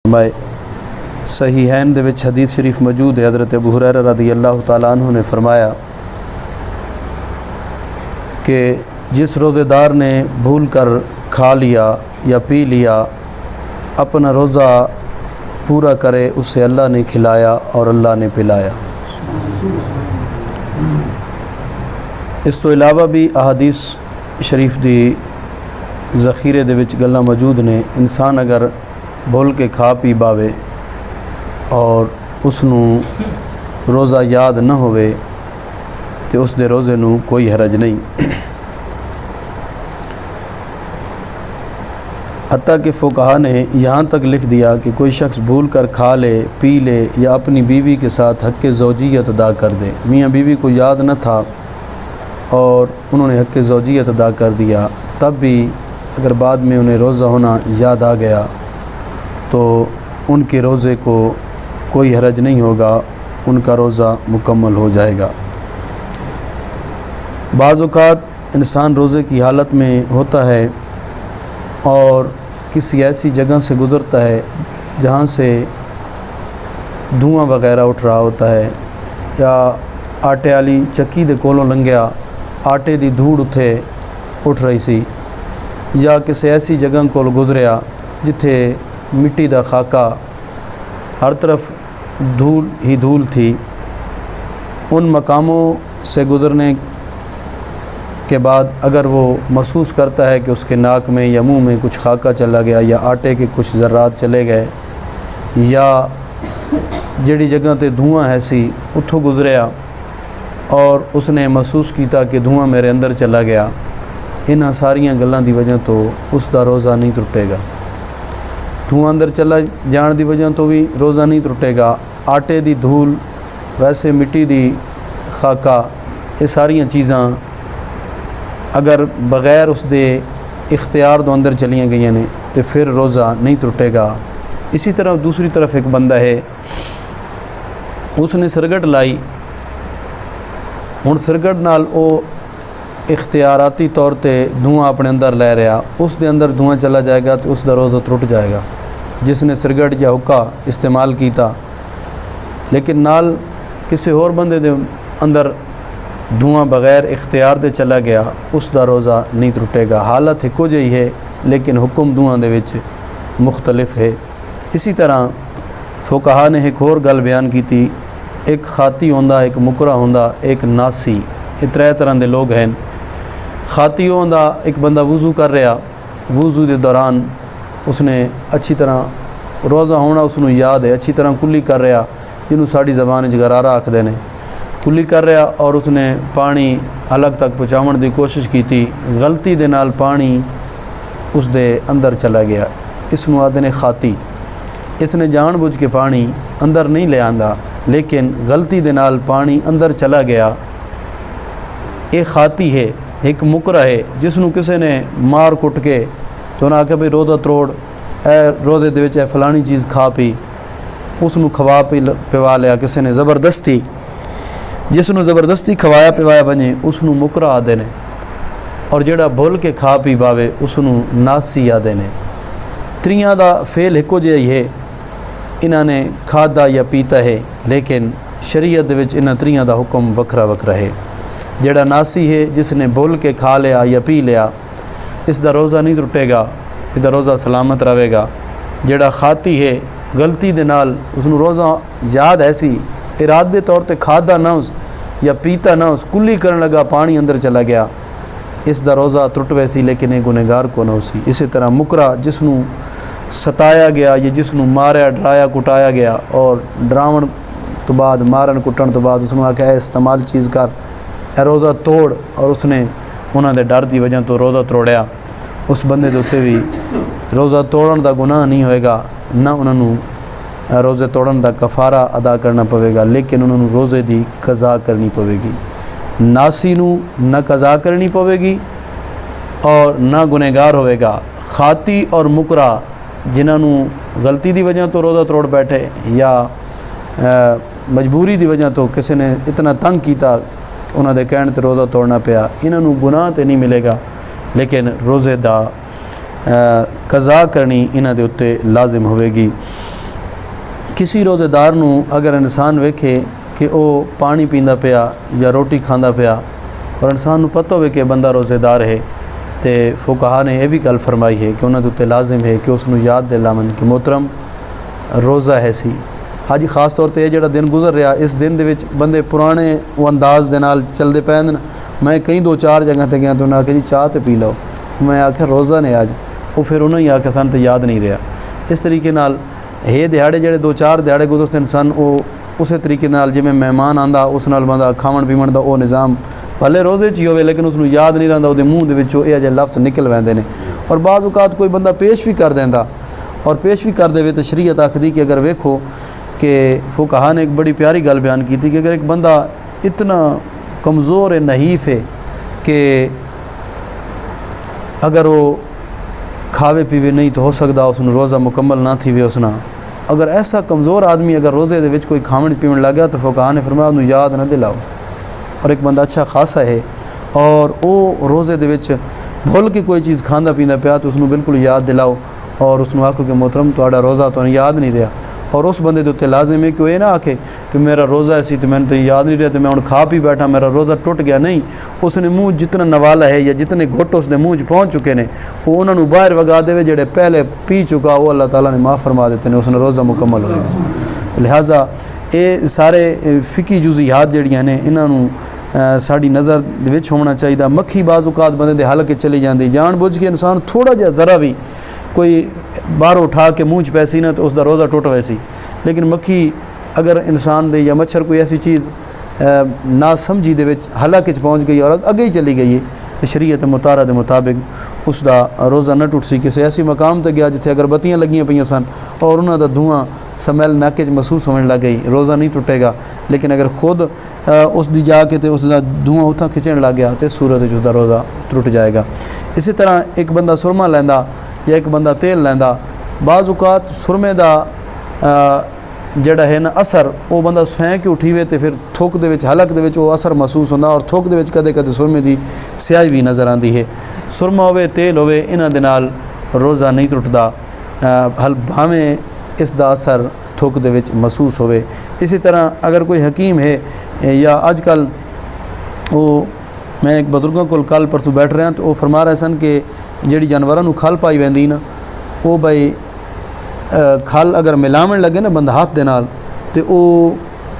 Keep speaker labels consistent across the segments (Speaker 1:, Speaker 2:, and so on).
Speaker 1: मैं सहीहैन दे विच हदीस शरीफ मौजूद है। हज़रत अबू हुरैरा रज़ियल्लाहु तआला अन्हु ने फरमाया कि जिस रोज़ेदार ने भूल कर खा लिया या पी लिया, अपना रोज़ा पूरा करे, उसे अल्लाह ने खिलाया और अल्लाह ने पिलाया। इस तो इलावा भी अहादीस शरीफ दी ज़ख़ीरे दे विच गल्लां मौजूद ने। इंसान अगर भूल के खा पी पावे और उसनू रोज़ा याद न होवे तो उस दे रोज़े नू कोई हरज नहीं। हत्ता कि फ़ुक़हा ने यहाँ तक लिख दिया कि कोई शख्स भूल कर खा ले, पी ले या अपनी बीवी के साथ हक़ ज़ौजियत अदा कर दे। मियाँ बीवी को याद न था और उन्होंने हक़ ज़ौजियत अदा कर दिया, तब भी अगर बाद में उन्हें रोज़ा होना याद आ गया तो उनके रोज़े को कोई हरज नहीं होगा, उनका रोज़ा मुकम्मल हो जाएगा। बाज़ औक़ात इंसान रोज़े की हालत में होता है और किसी ऐसी जगह से गुज़रता है जहाँ से धुआं वग़ैरह उठ रहा होता है, या आटे वाली चक्की दे कोलों लंघिया, आटे दी धूड़ उत्थे उठ रही सी, या किसी ऐसी जगह को गुज़रिया जिथे मिट्टी दा खाका, हर तरफ धूल ही धूल थी। उन मकामों से गुज़रने के बाद अगर वो महसूस करता है कि उसके नाक में या मुंह में कुछ खाका चला गया या आटे के कुछ ज़र्रात चले गए, या जिहड़ी जगह ते धुआं है सी उत्थों गुज़रिया और उसने महसूस किया कि धुआं मेरे अंदर चला गया, इन्हां सारियां गल्लां दी वजह तो उसका रोज़ा नहीं टुटेगा। धुआं अंदर चला जाण दी वजह तो भी रोज़ा नहीं टुटेगा। आटे दी धूल, वैसे मिट्टी दी खाका, ये सारियां चीज़ां अगर बग़ैर उसके इख्तियार तो अंदर चलियाँ गई ने तो फिर रोज़ा नहीं टुटेगा। इसी तरह दूसरी तरफ एक बंदा है, उसने सिरगट लाई, हुण सिरगट नाल वो इख्तियाराती तौर पर धुआं अपने अंदर लै रहा, उस दे अंदर धुआं चला जाएगा तो उसका रोज़ा टुट जाएगा। जिसने सिरगट या हुक्का इस्तेमाल किया लेकिन नाल किसी होर बंदे दे अंदर धुआं बग़ैर इख्तियार दे चला गया, उसका रोज़ा नहीं टुटेगा। हालत एको जी है लेकिन हुक्म धुआं दे विच मुख्तलिफ है। इसी तरह फ़ुक़हा ने एक होर गल बयान की थी, एक खाती होंदा, एक मुकरा होंदा, एक नासी, ये त्रै तरह के लोग हैं। खाती होंदा, एक बंदा वज़ू कर रहा, वज़ू के दौरान उसने अच्छी तरह रोज़ा होना उसनू याद है, अच्छी तरह कुल्ली कर रहा, जिन्हों साड़ी ज़बान गरारा आखते हैं, कुल्ली कर रहा और उसने पानी हलक तक पहुँचाने की कोशिश की थी, गलती दे नाल पानी उस दे अंदर चला गया, इसनू आदे ने खाती। इसने जानबूझ के पानी अंदर नहीं ले आंदा लेकिन गलती दे नाल पानी अंदर चला गया, ये खाती है। एक मुकरा है जिसनू किसी ने मार कुट के तो उन्हें आख्या भाई रोज़ा तोड़, ए रोज़े दे विच ए फलानी चीज़ खा पी, उसनू खवा पिवा लिया किसी ने ज़बरदस्ती, जिसनू ज़बरदस्ती खवाया पिवाया बने उसनू मुकरा आदे ने, और जेड़ा भुल के खा पी पावे उसनू नासी आदे ने। त्रियां दा फेल एको जिहा ही है, इन्होंने खादा या पीता है लेकिन शरीयत दे विच इन्हां त्रियां दा हुक्म वखरा वखरा है। जेड़ा नासी है, जिसने भुल के खा लिया या पी लिया, इसका रोज़ा नहीं टुटेगा, इसका रोज़ा सलामत रहेगा। जेड़ा खाती है, गलती दे नाल उसनू रोज़ा याद ऐसी, इरादे तौर पर खादा ना उस या पीता ना उस, कुल्ली करने लगा, पानी अंदर चला गया, इसका रोज़ा टुट वैसी लेकिन एक गुनहगार को ना उसी। इसी तरह मुकरा, जिसनू सताया गया या जिसनू मारिया डराया कुटाया गया और डरावन तो बाद मारन कुटन तो बाद उसनू आख्या इस्तेमाल चीज़ कर, ए रोज़ा तोड़, और उसने उन्होंने डर की वजह तो रोज़ा तोड़िया, उस बंदे के उत्ते भी रोज़ा तोड़न का गुनाह नहीं होएगा, ना उन्होंने रोज़े तोड़न का कफ़ारा अदा करना पवेगा, लेकिन उन्होंने रोज़े की कज़ा करनी पवेगी। नासी नू न कज़ा करनी पवेगी और ना गुनहगार होएगा। खाती और मुकरा जिन्होंने गलती की वजह तो रोज़ा तोड़ बैठे या मजबूरी की वजह तो किसी ने इतना तंग किया उन्होंने कहने तो रोज़ा तोड़ना पिया, इन्हों गुनाह तो नहीं मिलेगा लेकिन रोज़े का कज़ा करनी इन्हों के उत्ते लाजिम होवेगी। किसी रोज़ेदार नूं अगर इंसान वेखे कि वह पानी पींदा पिया या रोटी खांदा पिया और इंसान नूं पता होवे कि बंदा रोज़ेदार है, तो फुकहा ने यह भी गल फरमाई है कि उन्होंने उत्ते लाजिम है कि उसनूं याद दिलावन कि मोहतरम रोज़ा है सी। अज खास तौर पर यह जिहड़ा दिन गुजर रहा, इस दिन दे विच बंदे पुराने अंदाज़ दे नाल चलदे पए ने। मैं कई 2-4 जगह ते गया तो उन्हें आख्या जी चाह तो पी लो, मैं आख्या रोज़ा ने अज, वो फिर उन्होंने ही आख्या सन तो याद नहीं रहा। इस तरीके नाल ये दिहाड़े जिहड़े 2-4 दिहाड़े गुजरते सन, वो उस तरीके नाल जिवें मेहमान आंदा उस नाल बंदा खावन पीवन का वो निज़ाम भले रोज़े च ही होवे लेकिन उसनूं याद नहीं रहिंदा, उहदे मूँह दे विचों इह जिहे लफ्ज़ निकल वैंदे ने। और बाज़ औकात कोई बंदा पेश भी कर देंदा, और पेश भी कर देवे तो शरीयत आखदी कि अगर वेखो कि फुकहा ने एक बड़ी प्यारी गल बयान की थी कि अगर एक बंदा इतना कमज़ोर है, नहीफ है कि अगर वो खावे पीवे नहीं तो हो सकता उसनूं रोज़ा मुकम्मल ना थी वे उसना। अगर ऐसा कमज़ोर आदमी अगर रोज़े दे विच कोई खावन पीवन लग गया तो फुकहा ने फरमाया उन्हें याद ना दिलाओ। और एक बंदा अच्छा खासा है और वो रोज़े दे विच भुल के कोई चीज़ खांदा पींदा पिया तो उसनूं बिल्कुल याद दिलाओ और उसनूं आखो कि मोहतरम तुहाडा रोज़ा तुहानूं याद नहीं रहा। और उस बंदे दे उत्ते लाजिम है कि वह ना आखे कि मेरा रोज़ा ऐसी तो मैंने तो याद नहीं रहा, तो मैं हुण खा पी बैठा, मेरा रोज़ा टुट गया। नहीं, उसने मूँह जितना नवाला है या जितने घुट उसने मूँह च पहुँच चुके हैं वो उन्होंने बाहर वगा देवे, जेड़े पहले पी चुका वो अल्लाह ताला ने माफ़ फरमा देते हैं, उसने रोज़ा मुकम्मल होएगा। तो लिहाजा ये सारे फ़िकी जुज़ियात जिहड़ियां ने इन्हों साड़ी नज़र दे विच होना चाहिए। मक्खी बाज़ औकात बंदे दे हलके चली जाती, जान बुझ के इंसान थोड़ा जिहा ज़रा भी कोई बाहर उठा के मूँह च पैसी ना तो उसका रोज़ा टुट वैसी। लेकिन मक्खी अगर इंसान दे या मच्छर कोई ऐसी चीज़ ना समझी दे विच हलक च पहुँच गई और अगे ही चली गई है तो शरीयत मुतारा के मुताबिक उसका रोज़ा न टुट सी। किसी ऐसी मकाम तक गया जिथे अगरबत्तियाँ लगियां पईयां सन और उन्होंने धुआं स्मैल नाके च महसूस होने लग गई, रोज़ा नहीं टुटेगा। लेकिन अगर खुद उसकी जाके तो उसका धुआं उतना खिंचण लग गया तो सूरत उसका रोज़ा टुट जाएगा। इसी तरह एक बंदा सुरमा लैंदा या एक बंदा तेल लैंदा, बाज़ औकात सुरमे का जड़ा है ना असर वो बंदा सैं के उठी वे तो फिर थुक दे विच हलक दे विच वो असर महसूस होंदा और थुक दे विच कदे कदे सुरमे की स्याही भी नज़र आती है। सुरमा होवे तेल होवे इन्हां दे नाल रोज़ा नहीं टुटदा, हल भावें इसका असर थुक दे विच महसूस होवे। इसी तरह अगर कोई हकीम है या अजकल वो मैं एक बजुर्गों को कल परसों बैठ रहा तो वो फरमा रहे सन कि जिहड़ी जानवरां नूं खल पाई वैंदी ना वो भाई खल अगर मिलावन लगे ना बंदा हाथ दे नाल तो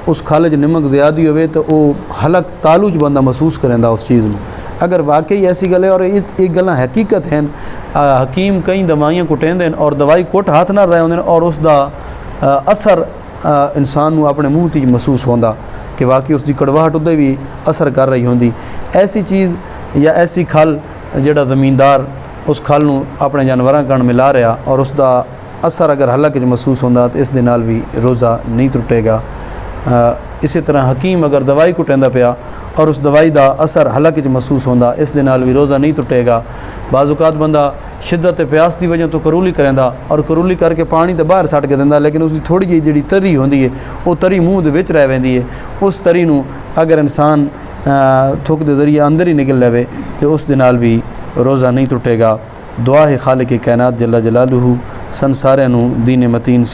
Speaker 1: उस खल च नमक ज़्यादा होवे तो वो हलक तालू च बंदा महसूस करेंदा उस चीज़ में। अगर वाकई ऐसी गल है और ये गल्लां हकीकत हैं, हकीम कई दवाइयां कुटेंदे हैं और दवाई कुट हाथ ना रहे होंदे और उसका असर इंसान नूं अपने मूँह ते महसूस होंदा कि वाकई उसकी कड़वाहट उदे भी असर कर रही होंदी। ऐसी चीज़ या ऐसी खल जिहड़ा ज़मींदार उस खल नूं अपने जानवरां कण मिला रहा और उसका असर अगर हलक च महसूस होंदा तो इस दे नाल भी रोज़ा नहीं टुटेगा। इसी तरह हकीम अगर दवाई कुटेंदा पिया और उस दवाई का असर हलक च महसूस होंदा इस दे नाल भी रोज़ा नहीं टुटेगा। बाज़ औकात बंदा शिद्दत प्यास की वजह तो करूली करेंदा और करूली करके पानी तो बाहर सट के दिंदा लेकिन उसकी थोड़ी जी जिहड़ी तरी होंदी है वो तरी मूँह दे विच रह वेंदी है। उस तरी नूं अगर इंसान थुक दे जरिए अंदर ही निकल लवे तो उस दे नाल भी रोज़ा नहीं टुटेगा। दुआ है खालिक कायनात जल्ला जलालुहू सन सारिਆਂ ਨੂੰ दीन मतीन